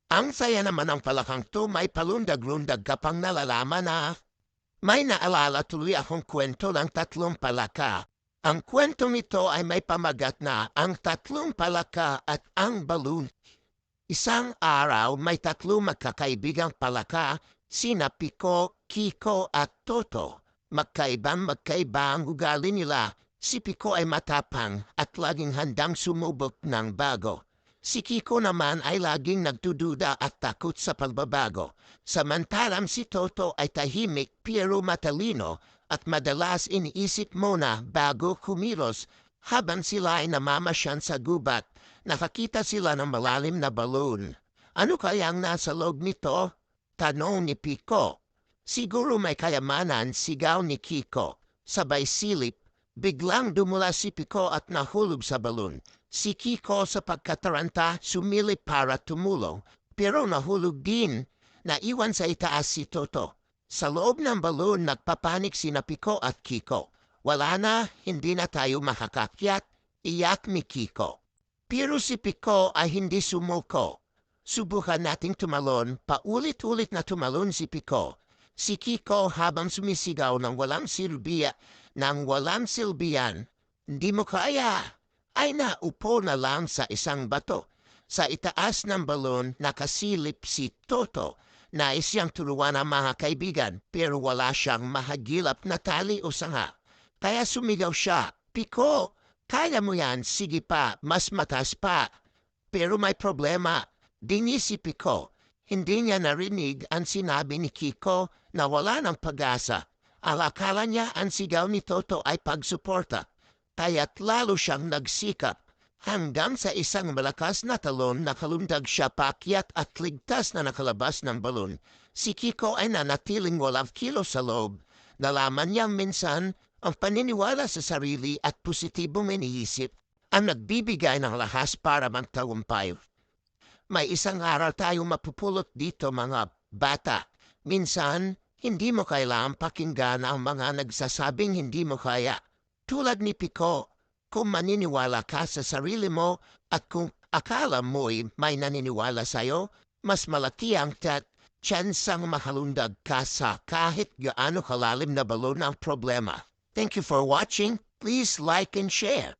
Ang saya naman ng palakang 'to, may palundag-lundag ka pang nalalaman na. May naalala tuloy akong kwento ng tatlong palaka. Ang kwentong ito ay may pamagat na ang tatlong palaka at ang balon. Isang araw may tatlong magkakaibigang palaka, sina Piko, Kiko at Toto. Magkaiba ang ugali nila. Si Piko ay matapang at laging handang sumubok ng bago. Si Kiko naman ay laging nagdududa at takot sa pagbabago. Samantalang si Toto ay tahimik pero matalino at madalas iniisip muna bago kumilos. Habang sila ay namamasyan sa gubat, nakakita sila ng malalim na balon. Ano kayang nasa loob nito? Tanong ni Piko. Siguro may kayamanan, sigaw ni Kiko. Sabay silip, biglang dumula si Piko at nahulog sa balon. Si Kiko sa pagkataranta sumilip para tumulong, pero nahulog din. Naiwan sa itaas si Toto. Sa loob ng balon nagpapanik sina Piko at Kiko. Wala na, hindi na tayo makakakyat, iyak ni Kiko. Pero si Piko ay hindi sumuko. Subukan nating tumalon, paulit-ulit na tumalon si Piko. Si Kiko habang sumisigaw ng walang silbihan, "Hindi mo kaya!" ay naupo na lang sa isang bato. Sa itaas ng balon nakasilip si Toto. Nais siyang tulungan ang mga kaibigan pero wala siyang mahagilap na tali o sanga. Kaya sumigaw siya, "Piko, kaya mo yan, sige pa, mas mataas pa." Pero may problema, dingi si Piko. Hindi niya narinig ang sinabi ni Kiko na wala ng pag-asa. Akala niya ang sigaw ni Toto ay pagsuporta. Kaya't lalo siyang nagsikap. Hanggang sa isang malakas na talon nakalundag siya paakyat at ligtas na nakalabas ng balon. Si Kiko ay nanatiling walang kilo sa loob. Nalaman niyang minsan ang paniniwala sa sarili at positibong iniisip ang nagbibigay ng lakas para magtagumpay. May isang aral tayong mapupulot dito mga bata. Minsan, hindi mo kailangang pakinggan ang mga nagsasabing hindi mo kaya. Tulad ni Piko, kung maniniwala ka sa sarili mo at kung akala mo'y may naniniwala sa'yo, mas malaki ang tsansang makalundag ka sa kahit gaano kalalim na balon ang problema. Thank you for watching. Please like and share.